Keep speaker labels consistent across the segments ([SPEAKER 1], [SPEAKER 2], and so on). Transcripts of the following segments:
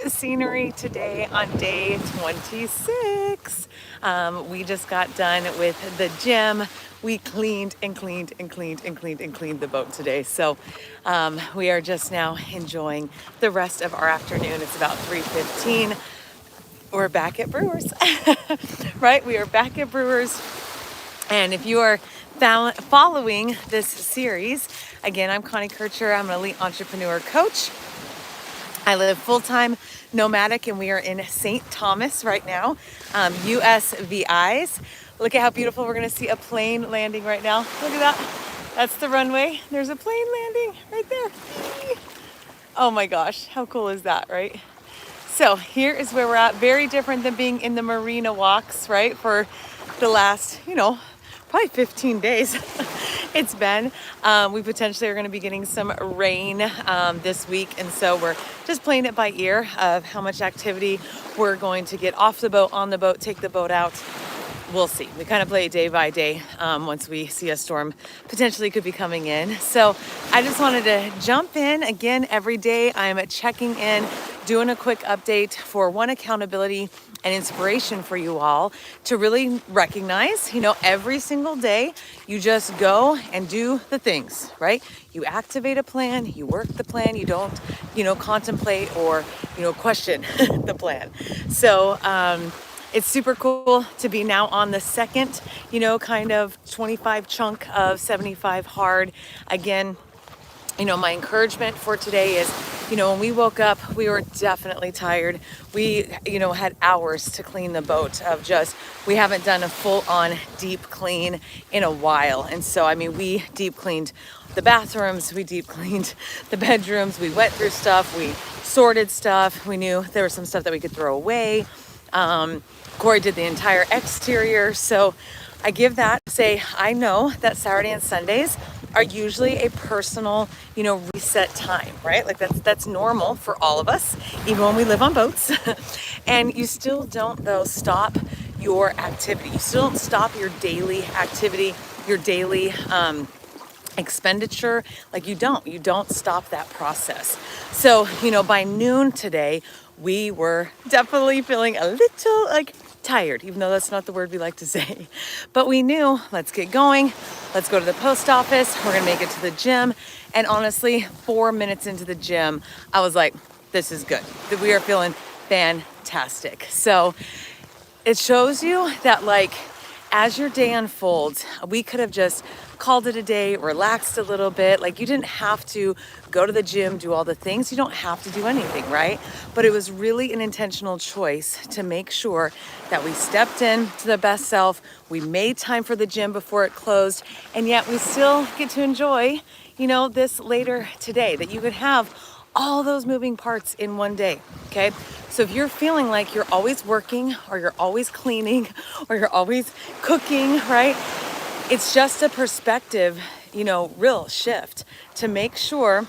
[SPEAKER 1] the scenery today on day 26. We just got done with the gym. We cleaned and cleaned and cleaned and cleaned and cleaned the boat today. So we are just now enjoying the rest of our afternoon. It's about 3:15. We're back at Brewers, right? We are back at Brewers. And if you are following this series, again, I'm Connie Kircher. I'm an elite entrepreneur coach. I live full-time nomadic, and we are in St. Thomas right now, USVI's. Look at how beautiful. We're going to see a plane landing right now. Look at that. That's the runway. There's a plane landing right there. Oh my gosh, how cool is that, right? So here is where we're at. Very different than being in the marina walks, right? For the last, probably 15 days it's been. We potentially are going to be getting some rain this week. And so we're just playing it by ear of how much activity we're going to get off the boat, on the boat, take the boat out. We'll see. We kind of play it day by day once we see a storm potentially could be coming in. So I just wanted to jump in again every day. I'm checking in, doing a quick update for one, accountability and inspiration for you all to really recognize, every single day you just go and do the things, right? You activate a plan, you work the plan, you don't, contemplate or, question the plan. So, it's super cool to be now on the second, kind of 25 chunk of 75 hard. Again, my encouragement for today is, when we woke up, we were definitely tired. We, had hours to clean the boat of we haven't done a full on deep clean in a while. And so, we deep cleaned the bathrooms, we deep cleaned the bedrooms, we went through stuff, we sorted stuff. We knew there was some stuff that we could throw away. Corey did the entire exterior. So I give that, say, I know that Saturday and Sundays are usually a personal, reset time, right? Like that's normal for all of us, even when we live on boats. And you still don't, though, stop your activity. You still don't stop your daily activity, your daily expenditure. Like you don't stop that process. So, by noon today, we were definitely feeling a little tired, even though that's not the word we like to say. But we knew, let's get going. Let's go to the post office. We're going to make it to the gym. And honestly, 4 minutes into the gym, I was like, this is good. We are feeling fantastic. So it shows you that as your day unfolds, we could have just called it a day, relaxed a little bit. You didn't have to go to the gym, do all the things. You don't have to do anything, right? But it was really an intentional choice to make sure that we stepped in to the best self. We made time for the gym before it closed, and yet we still get to enjoy, this later today, that you could have all those moving parts in one day, okay? So if you're feeling like you're always working or you're always cleaning or you're always cooking, right? It's just a perspective, real shift to make sure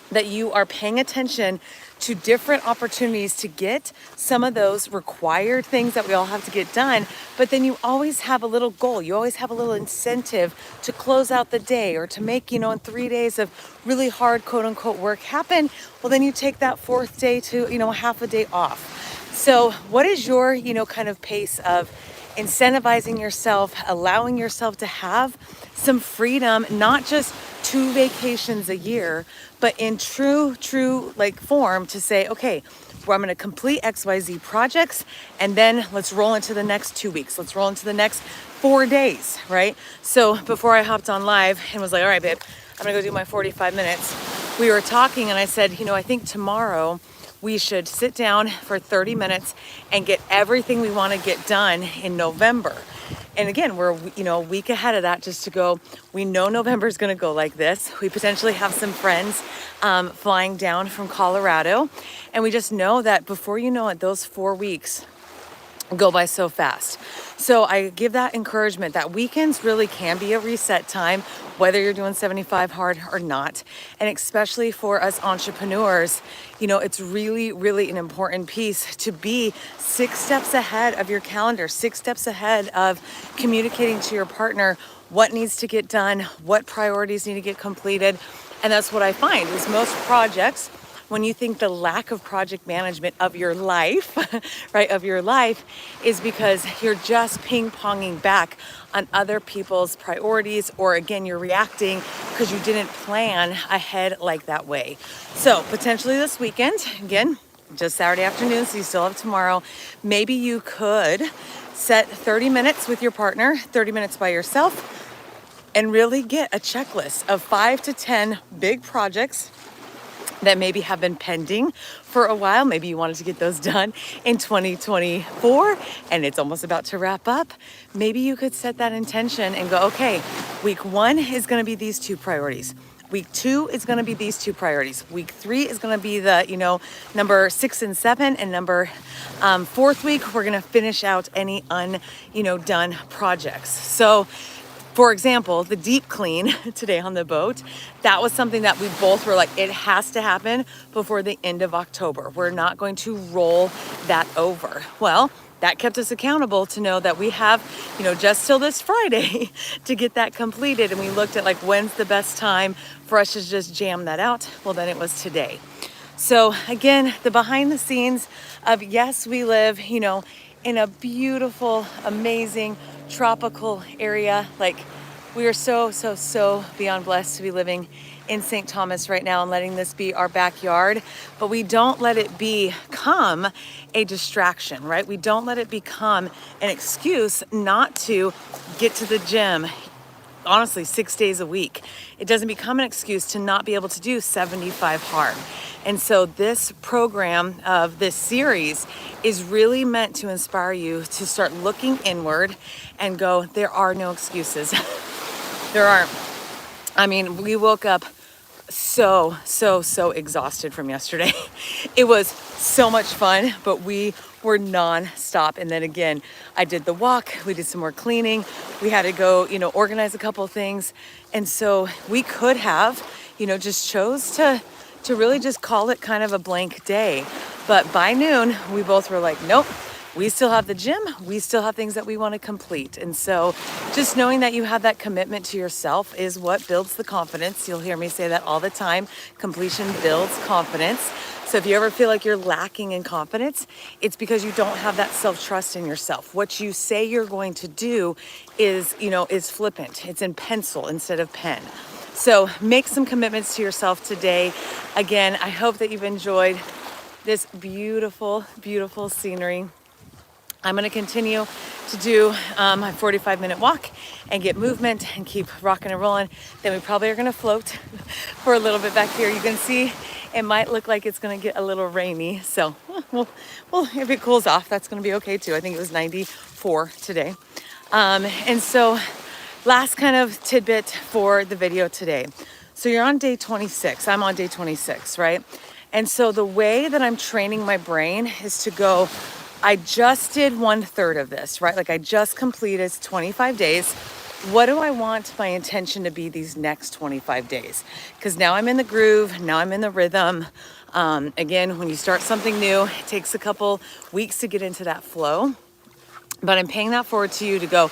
[SPEAKER 1] that you are paying attention to different opportunities to get some of those required things that we all have to get done. But then you always have a little goal. You always have a little incentive to close out the day or to make, in 3 days of really hard, quote unquote, work happen. Well, then you take that fourth day to, half a day off. So what is your, kind of pace of incentivizing yourself, allowing yourself to have some freedom, not just 2 vacations a year, but in true form to say, okay, well, I'm going to complete XYZ projects, and then let's roll into the next 2 weeks. Let's roll into the next 4 days, right? So before I hopped on live and was like, all right, babe, I'm going to go do my 45 minutes. We were talking and I said, I think tomorrow we should sit down for 30 minutes and get everything we want to get done in November. And again, we're, a week ahead of that just to go. We know November is going to go like this. We potentially have some friends flying down from Colorado. And we just know that before you know it, those 4 weeks go by so fast. So I give that encouragement that weekends really can be a reset time, whether you're doing 75 hard or not. And especially for us entrepreneurs, it's really, really an important piece to be 6 steps ahead of your calendar, 6 steps ahead of communicating to your partner what needs to get done, what priorities need to get completed. And that's what I find is most projects when you think the lack of project management of your life, right, of your life is because you're just ping-ponging back on other people's priorities, or again, you're reacting because you didn't plan ahead like that way. So potentially this weekend, again, just Saturday afternoon, so you still have tomorrow, maybe you could set 30 minutes with your partner, 30 minutes by yourself, and really get a checklist of 5 to 10 big projects that maybe have been pending for a while. Maybe you wanted to get those done in 2024 and it's almost about to wrap up. Maybe you could set that intention and go, okay, week 1 is going to be these 2 priorities. Week 2 is going to be these 2 priorities. Week 3 is going to be the, number 6 and 7, and number 4th week, we're going to finish out any done projects. So for example, the deep clean today on the boat, that was something that we both were like, it has to happen before the end of October. We're not going to roll that over. Well, that kept us accountable to know that we have, just till this Friday to get that completed. And we looked at like, when's the best time for us to just jam that out? Well, then it was today. So again, the behind the scenes of, yes, we live, in a beautiful, amazing, tropical area. Like, we are so beyond blessed to be living in St. Thomas right now and letting this be our backyard. But we don't let it become a distraction, right? We don't let it become an excuse not to get to the gym, honestly, 6 days a week. It doesn't become an excuse to not be able to do 75 hard. And so this program of this series is really meant to inspire you to start looking inward and go, there are no excuses. There aren't. I mean, we woke up so exhausted from yesterday. It was so much fun, but we were non-stop. And then again, I did the walk, we did some more cleaning, we had to go, organize a couple of things. And so we could have, just chose to really just call it kind of a blank day. But by noon, we both were like, nope, we still have the gym. We still have things that we want to complete. And so just knowing that you have that commitment to yourself is what builds the confidence. You'll hear me say that all the time. Completion builds confidence. So if you ever feel like you're lacking in confidence, it's because you don't have that self-trust in yourself. What you say you're going to do is flippant. It's in pencil instead of pen. So make some commitments to yourself today. Again, I hope that you've enjoyed this beautiful, beautiful scenery. I'm going to continue to do my 45-minute walk and get movement and keep rocking and rolling. Then we probably are going to float for a little bit back here. You can see it might look like it's going to get a little rainy. So, well, if it cools off, that's going to be okay too. I think it was 94 today. And so last kind of tidbit for the video today. So you're on day 26. I'm on day 26, right? And so the way that I'm training my brain is to go, I just did 1/3 of this, right? Like I just completed 25 days. What do I want my intention to be these next 25 days? Because now I'm in the groove, now I'm in the rhythm. Again, when you start something new, it takes a couple weeks to get into that flow. But I'm paying that forward to you to go,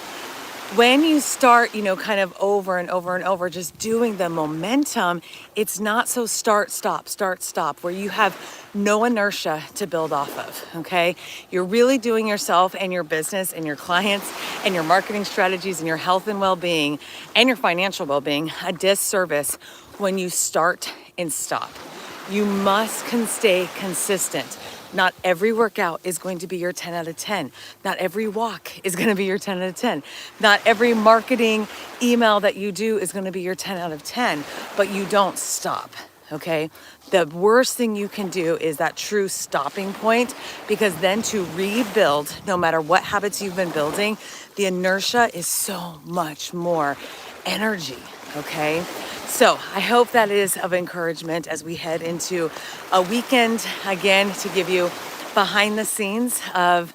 [SPEAKER 1] when you start, kind of over and over and over, just doing the momentum, it's not so start, stop, where you have no inertia to build off of, okay? You're really doing yourself and your business and your clients and your marketing strategies and your health and well-being and your financial well-being a disservice when you start and stop. You must stay consistent. Not every workout is going to be your 10 out of 10. Not every walk is going to be your 10 out of 10. Not every marketing email that you do is going to be your 10 out of 10, but you don't stop, okay? The worst thing you can do is that true stopping point, because then to rebuild, no matter what habits you've been building, the inertia is so much more energy, okay? So I hope that is of encouragement as we head into a weekend, again, to give you behind the scenes of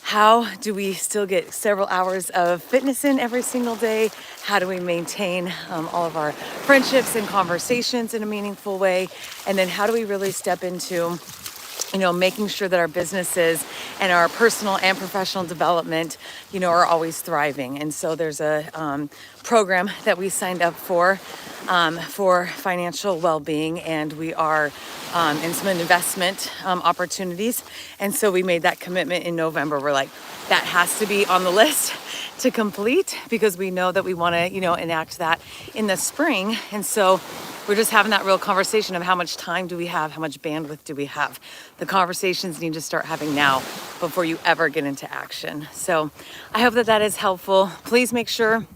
[SPEAKER 1] how do we still get several hours of fitness in every single day? How do we maintain all of our friendships and conversations in a meaningful way? And then how do we really step into making sure that our businesses and our personal and professional development, are always thriving. And so there's a program that we signed up for financial well-being, and we are in some investment opportunities. And so we made that commitment in November. We're like, that has to be on the list to complete, because we know that we want to, enact that in the spring. And so we're just having that real conversation of how much time do we have? How much bandwidth do we have? The conversations need to start having now before you ever get into action. So I hope that is helpful. Please make sure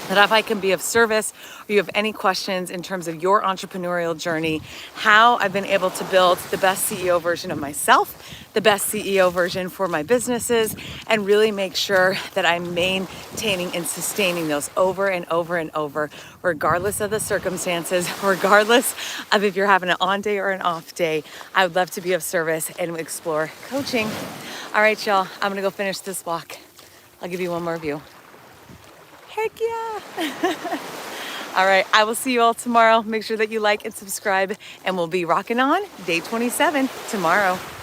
[SPEAKER 1] that if I can be of service, or you have any questions in terms of your entrepreneurial journey, how I've been able to build the best CEO version of myself, the best CEO version for my businesses, and really make sure that I'm maintaining and sustaining those over and over and over, regardless of the circumstances, regardless of if you're having an on day or an off day. I would love to be of service and explore coaching. All right, y'all, I'm gonna go finish this walk. I'll give you one more view. Heck yeah. All right, I will see you all tomorrow. Make sure that you like and subscribe, and we'll be rocking on day 27 tomorrow.